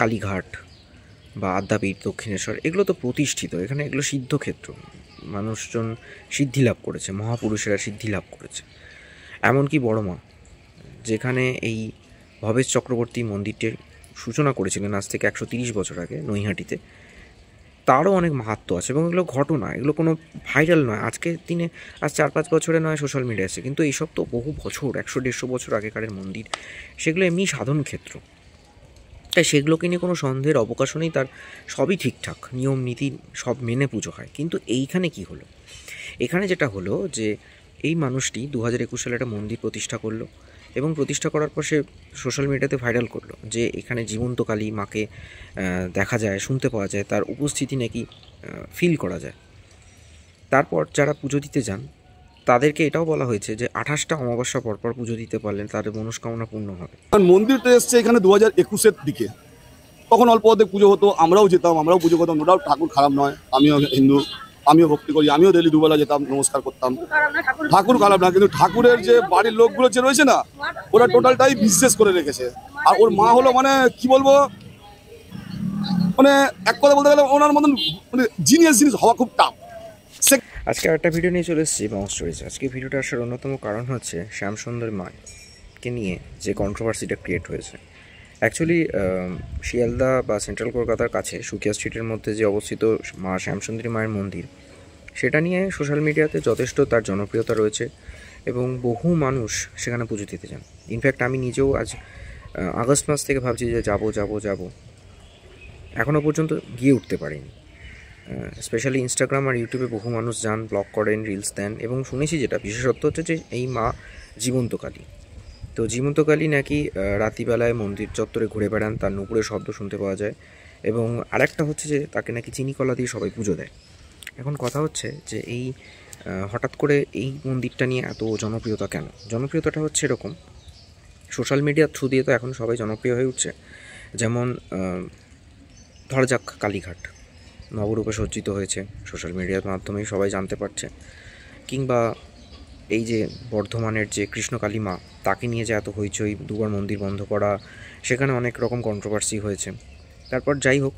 কালীঘাট বা আদ্যাপীঠ, দক্ষিণেশ্বর, এগুলো তো প্রতিষ্ঠিত, এখানে এগুলো সিদ্ধক্ষেত্র। মানুষজন সিদ্ধি লাভ করেছে, মহাপুরুষেরা সিদ্ধি লাভ করেছে। এমনকি বড় মা, যেখানে এই ভবেশ চক্রবর্তী মন্দিরটির সূচনা করেছিলেন আজ থেকে 130 বছর আগে নৈহাটিতে, তারও অনেক মাহাত্ম্য আছে। এবং এগুলো ঘটনা, এগুলো কোনো ভাইরাল নয়, আজকের দিনে আজ 4-5 বছরে নয় সোশ্যাল মিডিয়া এসেছে, কিন্তু এইসব তো বহু বছর, 100-150 বছর আগেকারের মন্দির, সেগুলো এমনি সাধন ক্ষেত্র। তাই সেগুলোকে নিয়ে কোনো সন্দেহের অবকাশও নেই, তার সবই ঠিকঠাক, নিয়ম নীতি সব মেনে পুজো হয়। কিন্তু এইখানে কি হলো? এখানে যেটা হলো যে এই মানুষটি 2021 সালে একটা মন্দির প্রতিষ্ঠা করলো, এবং প্রতিষ্ঠা করার পর সে সোশ্যাল মিডিয়াতে ভাইরাল করলো যে এখানে জীবন্ত কালী মাকে দেখা যায়, শুনতে পাওয়া যায়, তার উপস্থিতি নাকি ফিল করা যায়। তারপর যারা পুজো দিতে যান তাদেরকে এটাও বলা হয়েছে যে 28টা অমাবস্যা পরপর পুজো দিতে পারলেন তাদের মনস্কামনা পূর্ণ হবে। মন্দিরটা এসছে এখানে 2021-এর দিকে, তখন অল্প অর্ধেক পুজো হতো, আমরাও যেতাম, আমরাও পুজো করতাম। নো ডাউট ঠাকুর খারাপ নয়, আমিও হিন্দু, আমিও ভক্তি করি, আমিও ডেলি দুবেলা যেতাম, নমস্কার করতাম। ঠাকুর খারাপ না, কিন্তু ঠাকুরের যে বাড়ির লোকগুলো যে রয়েছে না, ওরা টোটালটাই বিশ্বাস করে রেখেছে। আর ওর মা হলো মানে কি বলবো, মানে এক কথা বলতে গেলে ওনার মতন মানে জিনিয়াস জিনিস হওয়া খুব টাফ। আজকে একটা ভিডিও নিয়ে চলে এসেছি বাউন্স স্টোরিজ। আজকে ভিডিওটা আসার অন্যতম কারণ হচ্ছে শ্যামসুন্দরী মাকে নিয়ে যে কন্ট্রোভার্সিটা ক্রিয়েট হয়েছে। অ্যাকচুয়ালি শিয়ালদা বা সেন্ট্রাল কলকাতার কাছে সুকিয়া স্ট্রিটের মধ্যে যে অবস্থিত মা শ্যামসুন্দরী মায়ের মন্দির, সেটা নিয়ে সোশ্যাল মিডিয়াতে যথেষ্ট তার জনপ্রিয়তা রয়েছে এবং বহু মানুষ সেখানে পুজো দিতে যান। ইনফ্যাক্ট আমি নিজেও আজ আগস্ট মাস থেকে ভাবছি যে যাব, এখনও পর্যন্ত গিয়ে উঠতে পারিনি। স্পেশালি ইনস্টাগ্রাম আর ইউটিউবে বহু মানুষ যান, ব্লগ করেন, রিলস দেন, এবং শুনেছি যেটা বিশেষত্ব হচ্ছে যে এই মা জীবন্ত কালী। তো জীবন্ত কালী নাকি রাত্রিবেলায় মন্দির চত্বরে ঘুরে বেড়ান, তার নুপুরের শব্দ শুনতে পাওয়া যায়, এবং আরেকটা হচ্ছে যে তাকে নাকি চিনি কলা দিয়ে সবাই পুজো দেয়। এখন কথা হচ্ছে যে এই হঠাৎ করে এই মন্দিরটা নিয়ে এত জনপ্রিয়তা কেন? জনপ্রিয়তাটা হচ্ছে এরকম, সোশ্যাল মিডিয়ার থ্রু দিয়ে তো এখন সবাই জনপ্রিয় হয়ে উঠছে। যেমন ধরা যাক কালীঘাট নবরূপে সজ্জিত হয়েছে, সোশ্যাল মিডিয়ার মাধ্যমেই সবাই জানতে পারছে। কিংবা এই যে বর্ধমানের যে কৃষ্ণকালী মা, তাকে নিয়ে যে এত হইচই, দুবার মন্দির বন্ধ করা, সেখানে অনেক রকম কন্ট্রোভার্সি হয়েছে। তারপর যাই হোক,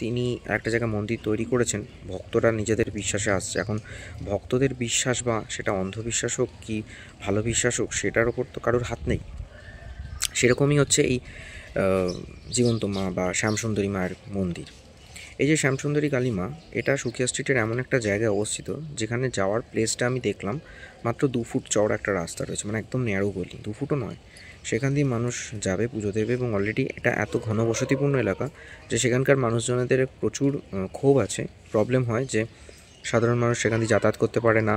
তিনি একটা জায়গায় মন্দির তৈরি করেছেন, ভক্তরা নিজেদের বিশ্বাসে আসছে। এখন ভক্তদের বিশ্বাস, বা সেটা অন্ধবিশ্বাস হোক কি ভালো বিশ্বাস হোক, সেটার ওপর তো কারোর হাত নেই। সেরকমই হচ্ছে এই জীবন্ত মা বা শ্যামসুন্দরী মায়ের মন্দির। এই যে শ্যামসুন্দরী কালী মা, এটা সুকিয়া স্ট্রিটের এমন একটা জায়গায় অবস্থিত যেখানে যাওয়ার প্লেসটা আমি দেখলাম মাত্র 2 ফুট চওড়া একটা রাস্তা রয়েছে, মানে একদম ন্যারো গলি, 2 ফুটও নয়। সেখান দিয়ে মানুষ যাবে, পুজো দেবে, এবং অলরেডি এটা এত ঘনবসতিপূর্ণ এলাকা যে সেখানকার মানুষজনদের প্রচুর ক্ষোভ আছে, প্রবলেম হয় যে সাধারণ মানুষ সেখান দিয়ে যাতায়াত করতে পারে না।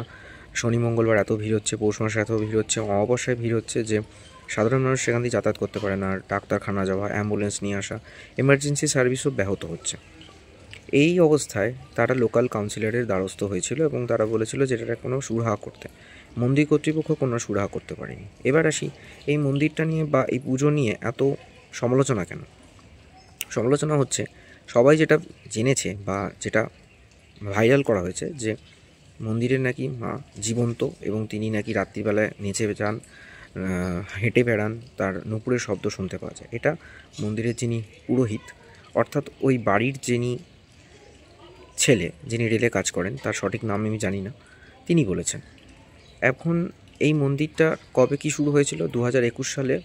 শনি মঙ্গলবার এত ভিড় হচ্ছে, পৌষ মাসে এত ভিড় হচ্ছে, অমাবস্যায় ভিড় হচ্ছে যে সাধারণ মানুষ সেখান দিয়ে যাতায়াত করতে পারে না। ডাক্তারখানা যাওয়া, অ্যাম্বুলেন্স নিয়ে আসা, এমার্জেন্সি সার্ভিসও ব্যাহত হচ্ছে। এই অবস্থায় তারা লোকাল কাউন্সিলরের দ্বারস্থ হয়েছিল এবং তারা বলেছিল যে এটা কোনো সুরাহা করতে। মন্দির কর্তৃপক্ষ কোনো সুরাহা করতে পারেনি। এবার আসি এই মন্দিরটা নিয়ে বা এই পুজো নিয়ে এত সমালোচনা কেন? সমালোচনা হচ্ছে সবাই যেটা জেনেছে বা যেটা ভাইরাল করা হয়েছে যে মন্দিরের নাকি মা জীবন্ত, এবং তিনি নাকি রাত্রিবেলায় নেচে যান, হেঁটে বেড়ান, তার নুপুরের শব্দ শুনতে পাওয়া যায়। এটা মন্দিরের যিনি পুরোহিত, অর্থাৎ ওই বাড়ির যিনি ছেলে, যিনি রেলে কাজ করেন, তার সঠিক নাম আমি জানি না, তিনি বলেছেন। এখন এই মন্দিরটা কবে কি শুরু হয়েছিল? 2021 সালে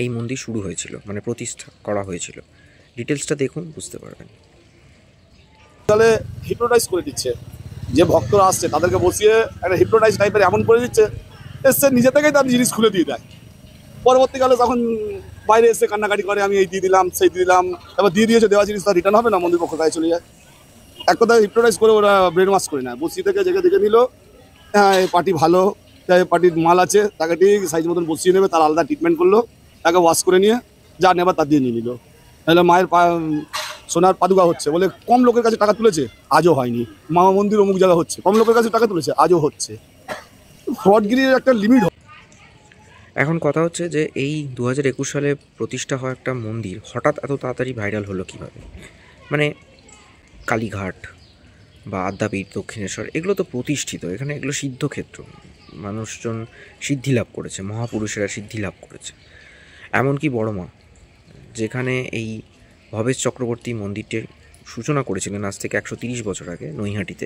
এই মন্দির শুরু হয়েছিল, মানে প্রতিষ্ঠা করা হয়েছিল। ডিটেলসটা দেখুন, বুঝতে পারবেন। তাহলে হিপনোটাইজ করে দিচ্ছে, যে ভক্তরা আসছে তাদেরকে বসিয়ে একটা হিপনোটাইজ টাইপের এমন করে দিচ্ছে, এসছে নিজে থেকেই তার জিনিস খুলে দিয়ে দেয়। পরবর্তীকালে তখন বাইরে এসে কান্নাকাটি করে, আমি এই দিয়ে দিলাম, সেই দিয়ে দিলাম, তারপর দিয়ে দিয়েছে, দেওয়া জিনিস তার রিটার্ন হবে না, মন্দির পক্ষ গায়ে চলে যায়। এক কথায় হিপনোটাইজ করে ওরা ব্রেন ওয়াশ করে নেয়, বসিয়ে থেকে জেগে দেখে নিল, হ্যাঁ এই পার্টি ভালো, তাই পার্টির মাল আছে, তাকে ঠিক সাইজ মতন বসিয়ে নেবে, তার আলাদা ট্রিটমেন্ট করলো, তাকে ওয়াশ করে নিয়ে যা নেবার তার দিয়ে নিয়ে নিল। তাহলে মায়ের সোনার পাদুকা হচ্ছে বলে কম লোকের কাছে টাকা তুলেছে, আজও হয়নি। মা মন্দির অমুক জায়গা হচ্ছে, কম লোকের কাছে টাকা তুলেছে, আজও হচ্ছে। ফ্রডগিরির একটা লিমিট। এখন কথা হচ্ছে যে এই 2021 সালে প্রতিষ্ঠা হওয়া একটা মন্দির হঠাৎ এত তাড়াতাড়ি ভাইরাল হলো কীভাবে? মানে কালীঘাট বা আদ্যাপীঠ, দক্ষিণেশ্বর, এগুলো তো প্রতিষ্ঠিত, এখানে এগুলো সিদ্ধক্ষেত্র। মানুষজন সিদ্ধি লাভ করেছে, মহাপুরুষেরা সিদ্ধি লাভ করেছে। এমনকি বড় মা, যেখানে এই ভবেশ চক্রবর্তী মন্দিরটির সূচনা করেছিলেন আজ থেকে 130 বছর আগে নৈহাটিতে,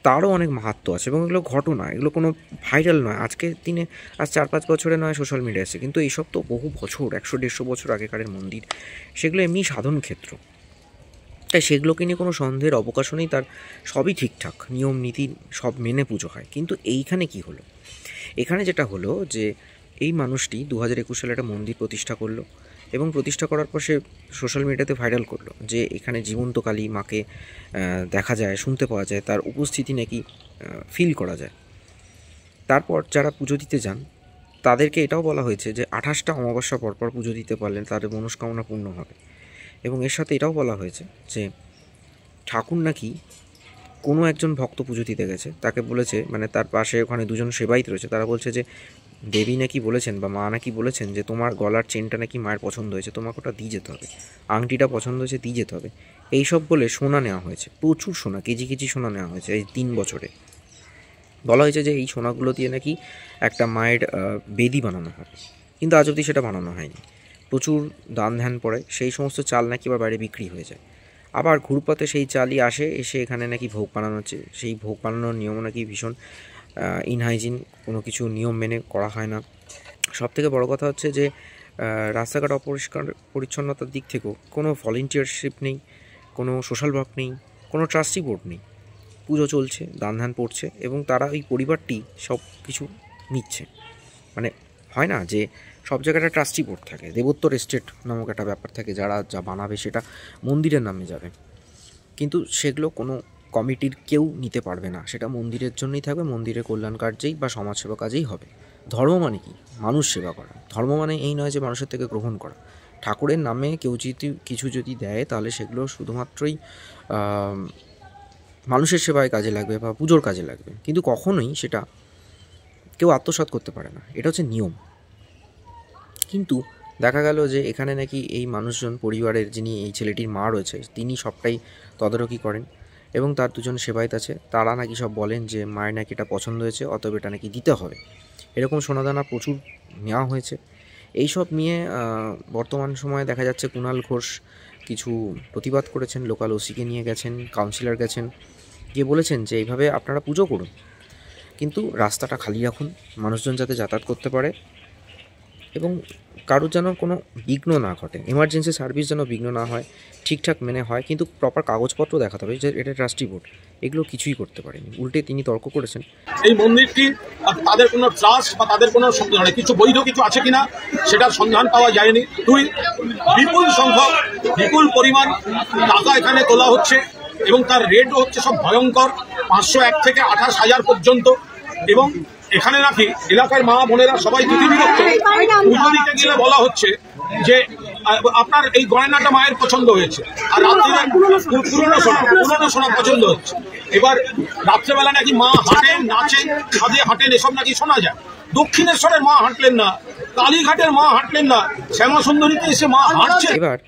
তারও অনেক মাহাত্ম্য আছে এবং এগুলো ঘটনা, এগুলো কোনো ভাইরাল নয়। আজকের দিনে আজ 4-5 বছরে নয় সোশ্যাল মিডিয়া এসে, কিন্তু এইসব তো বহু বছর, 100-150 বছর আগেকারের মন্দির, সেগুলো এমনি সাধন ক্ষেত্র। তাই সেগুলোকে নিয়ে কোনো সন্দেহের অবকাশও নেই, তার সবই ঠিকঠাক, নিয়ম নীতি সব মেনে পুজো হয়। কিন্তু এইখানে কি হলো? এখানে যেটা হলো যে এই মানুষটি 2021 সালে একটা মন্দির প্রতিষ্ঠা করলো এবং প্রতিষ্ঠা করার পর সে সোশ্যাল মিডিয়াতে ভাইরাল করলো যে এখানে জীবন্ত কালী মাকে দেখা যায়, শুনতে পাওয়া যায়, তার উপস্থিতি নাকি ফিল করা যায়। তারপর যারা পুজো দিতে যান তাদেরকে এটাও বলা হয়েছে যে 28টা অমাবস্যা পরপর পুজো দিতে পারলে তাদের মনস্কামনা পূর্ণ হবে। এবং এর সাথে এটাও বলা হয়েছে যে ঠাকুর নাকি কোনো একজন ভক্ত পুজো দিতে গেছে, তাকে বলেছে, মানে তার পাশে ওখানে দুজন সেবায়িত রয়েছে, তারা বলছে যে দেবী নাকি বলেছেন বা মা নাকি বলেছেন যে তোমার গলার চেনটা নাকি মায়ের পছন্দ হয়েছে, তোমাকে ওটা দিয়ে যেতে হবে, আংটিটা পছন্দ হয়েছে দিয়ে যেতে হবে। এইসব বলে সোনা নেওয়া হয়েছে, প্রচুর সোনা, কেজি কেজি সোনা নেওয়া হয়েছে এই 3 বছরে। বলা হয়েছে যে এই সোনাগুলো দিয়ে নাকি একটা মায়ের বেদি বানানো হয়, কিন্তু আজ অবধি সেটা বানানো হয়নি। প্রচুর দান ধ্যান পড়ে, সেই সমস্ত চাল নাকি আবার বাইরে বিক্রি হয়ে যায়। আবার ঘুরপাতে সেই চালই এসে এখানে নাকি ভোগ বানানো হচ্ছে, সেই ভোগ বানানোর নিয়ম নাকি ভীষণ ইনহাইজিন, কোনো কিছু নিয়ম মেনে করা হয় না। সবথেকে বড় কথা হচ্ছে যে রাস্তাঘাট অপরিষ্কার পরিচ্ছন্নতার দিক থেকেও কোনো ভলেন্টিয়ারশিপ নেই, কোনো সোশ্যাল ওয়ার্ক নেই, কোনো ট্রাস্টি বোর্ড নেই। পুজো চলছে, দান ধ্যান পড়ছে এবং তারা ওই পরিবারটি সব কিছু নিচ্ছে। মানে হয় না যে সব জায়গায় ট্রাস্টি বোর্ড থাকে, দেবোত্তর এস্টেট নামক একটা ব্যাপার থাকে, যারা যা বানাবে সেটা মন্দিরের নামে যাবে, কিন্তু সেগুলো কোনো কমিটির কেউ নিতে পারবে না, সেটা মন্দিরের জন্যই থাকবে, মন্দিরের কল্যাণ কার্যেই বা সমাজসেবা কাজেই হবে। ধর্ম মানে কি? মানুষ সেবা করা। ধর্ম মানে এই নয় যে মানুষের থেকে গ্রহণ করা। ঠাকুরের নামে কেউ যদি কিছু যদি দেয় তাহলে সেগুলো শুধুমাত্রই মানুষের সেবায় কাজে লাগবে বা পুজোর কাজে লাগবে, কিন্তু কখনোই সেটা কেউ আত্মসাৎ করতে পারে না, এটা হচ্ছে নিয়ম। কিন্তু দেখা গেল যে এখানে নাকি এই মানুষজন, পরিবারের যিনি এই ছেলেটির মা রয়েছে, তিনি সবটাই তদারকি করেন এবং তার দুজন সেবায়িত আছে, তারা নাকি সব বলেন যে মায়ের নাকি এটা পছন্দ হয়েছে, অতএব এটা নাকি দিতে হবে। এরকম সোনাদানা প্রচুর নেওয়া হয়েছে। এইসব নিয়ে বর্তমান সময়ে দেখা যাচ্ছে কুণাল ঘোষ কিছু প্রতিবাদ করেছেন, লোকাল ওসিকে নিয়ে গেছেন, কাউন্সিলর গেছেন, গিয়ে বলেছেন যে এইভাবে আপনারা পুজো করুন, কিন্তু রাস্তাটা খালি রাখুন, মানুষজন যাতে যাতায়াত করতে পারে এবং কারোর যেন কোনো বিঘ্ন না ঘটে, এমার্জেন্সি সার্ভিস যেন বিঘ্ন না হয়, ঠিকঠাক মেনে হয়, কিন্তু প্রপার কাগজপত্র দেখাতে হবে যে এটা ট্রাস্টি বোর্ড। এগুলো কিছুই করতে পারেনি, উল্টে তিনি তর্ক করেছেন এই মন্দিরটি তাদের কোনো ট্রাস্ট বা তাদের কোনো কিছু বৈধ কিছু আছে কিনা সেটার সন্ধান পাওয়া যায়নি। বিপুল সংখ্যক, বিপুল পরিমাণ টাকা এখানে তোলা হচ্ছে এবং তার রেটও হচ্ছে সব ভয়ঙ্কর, 501 থেকে 28,000 পর্যন্ত। এবং এখানে নাকি এলাকার মা বোনেরা সবাই বিরক্ত। পুজো দিতে গেলে বলা হচ্ছে যে আপনার এই গয়নাটা মায়ের পছন্দ হয়েছে, আর রাত্রিরে পুরনো সোনা পছন্দ হচ্ছে। এবার রাত্রেবেলা নাকি মা হাঁটেন, নাচেন, ছাদে হাঁটেন, এসব নাকি শোনা যায়। দক্ষিণেশ্বরের মা হাঁটলেন না, কালীঘাটের মা হাঁটলেন না, শ্যামা সুন্দরীতে এসে মা হাঁটছে। এবার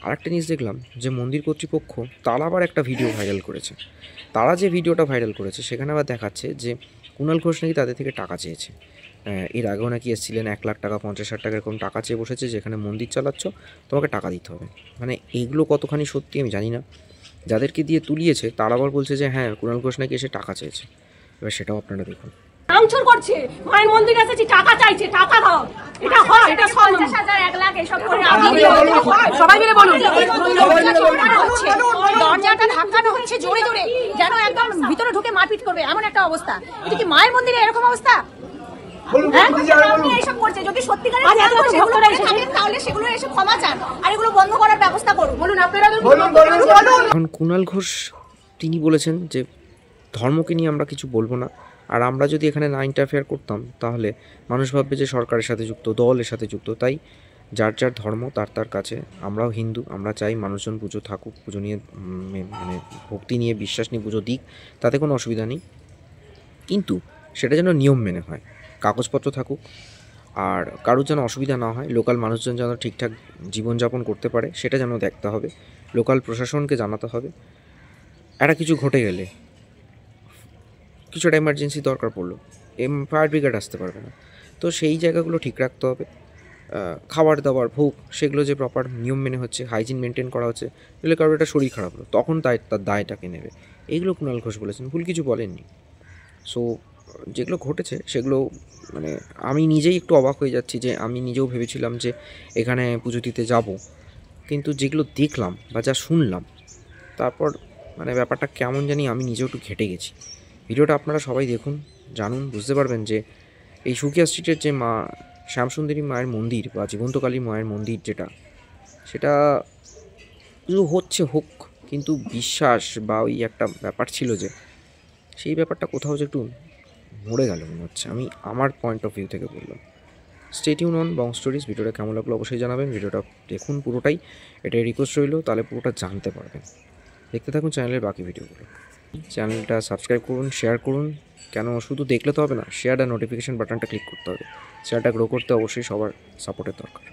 আরেকটা জিনিস দেখলাম যে মন্দির কর্তৃপক্ষ তারা আবার একটা ভিডিও ভাইরাল করেছে। তারা যে ভিডিওটা ভাইরাল করেছে সেখানে আবার দেখাচ্ছে যে কুণাল ঘোষ নাকি তাদের থেকে টাকা চেয়েছে। এর আগেও নাকি এসেছিলেন 1 লাখ টাকা, 50,000 টাকা এরকম টাকা চেয়ে বসেছে, যেখানে মন্দির চালাচ্ছ তোমাকে টাকা দিতে হবে। মানে এইগুলো কতখানি সত্যি আমি জানি না। যাদেরকে দিয়ে তুলিয়েছে তারা আবার বলছে যে হ্যাঁ কুণাল ঘোষ নাকি এসে টাকা চেয়েছে। এবার সেটাও আপনারা দেখুন। আমচুর করছে, মায়ের মন্দিরে এসেছি, টাকা চাইছে, টাকা দাও। এটা হয়? এটা 50,000 1 লাখ এসব করে সবাই মিলে বলুন। দরজাটা ধাক্কানো হচ্ছে জোরে জোরে, যেন একদম ভিতরে ঢুকে মারপিট করবে, এমন একটা অবস্থা। এটা কি মায়ের মন্দিরে এরকম অবস্থা? এইসব করছে, যদি সত্যিকারের তাহলে সেগুলো এসে ক্ষমা চান আর এগুলো বন্ধ করার ব্যবস্থা করুন। বলুন আপনারা। এখন কুণাল ঘোষ তিনি বলেছেন যে ধর্মকে নিয়ে আমরা কিছু বলবো না, আর আমরা যদি এখানে না ইন্টারফেয়ার করতাম তাহলে মানুষ ভাববে যে সরকারের সাথে যুক্ত, দলের সাথে যুক্ত। তাই যার যার ধর্ম তার তার কাছে, আমরাও হিন্দু, আমরা চাই মানুষজন পুজো থাকুক, পুজো নিয়ে মানে ভক্তি নিয়ে, বিশ্বাস নিয়ে পুজো দিক, তাতে কোনো অসুবিধা নেই, কিন্তু সেটা যেন নিয়ম মেনে হয়, কাগজপত্র থাকুক, আর কারোর যেন অসুবিধা না হয়, লোকাল মানুষজন যেন ঠিকঠাক জীবনযাপন করতে পারে সেটা যেন দেখতে হবে, লোকাল প্রশাসনকে জানাতে হবে। একটা কিছু ঘটে গেলে, কিছু একটা এমার্জেন্সি দরকার পড়লো, ফায়ার ব্রিগেড আসতে পারবে না, তো সেই জায়গাগুলো ঠিক রাখতে হবে। খাবার দাবার ভোগ সেগুলো যে প্রপার নিয়ম মেনে হচ্ছে, হাইজিন মেনটেন করা হচ্ছে, তাহলে কারোর একটা শরীর খারাপ হলো তখন তার দায়টাকে নেবে। এইগুলো কুণাল ঘোষ বলেছেন, ভুল কিছু বলেননি। সো যেগুলো ঘটেছে সেগুলো মানে আমি নিজেই একটু অবাক হয়ে যাচ্ছি যে আমি নিজেও ভেবেছিলাম যে এখানে পুজো দিতে যাব, কিন্তু যেগুলো দেখলাম বা যা শুনলাম তারপর মানে ব্যাপারটা কেমন জানি আমি নিজেও একটু ঘেঁটে গেছি। ভিডিওটা আপনারা সবাই দেখুন, জানুন, বুঝতে পারবেন যে এই সুকিয়া স্ট্রিটের যে মা শ্যামসুন্দরী মায়ের মন্দির বা জীবন্তকালী মায়ের মন্দির যেটা, সেটা পুজো হচ্ছে হোক, কিন্তু বিশ্বাস বা ওই একটা ব্যাপার ছিল যে সেই ব্যাপারটা কোথাও যে একটু মরে গেল মনে হচ্ছে। আমি আমার পয়েন্ট অফ ভিউ থেকে বললাম। Stay tune on Bong stories. ভিডিওটা কেমন লাগলো অবশ্যই জানাবেন, ভিডিওটা দেখুন পুরোটাই, এটাই রিকোয়েস্ট রইল, তাহলে পুরোটা জানতে পারবেন। দেখতে থাকুন চ্যানেলের বাকি ভিডিওগুলো। চ্যানেলটা সাবস্ক্রাইব করুন, শেয়ার করুন, কেন শুধু দেখলে তো হবে না, শেয়ার আর নোটিফিকেশান বাটনটা ক্লিক করতে হবে। চ্যানেলটা গ্রো করতে অবশ্যই সবার সাপোর্টের দরকার।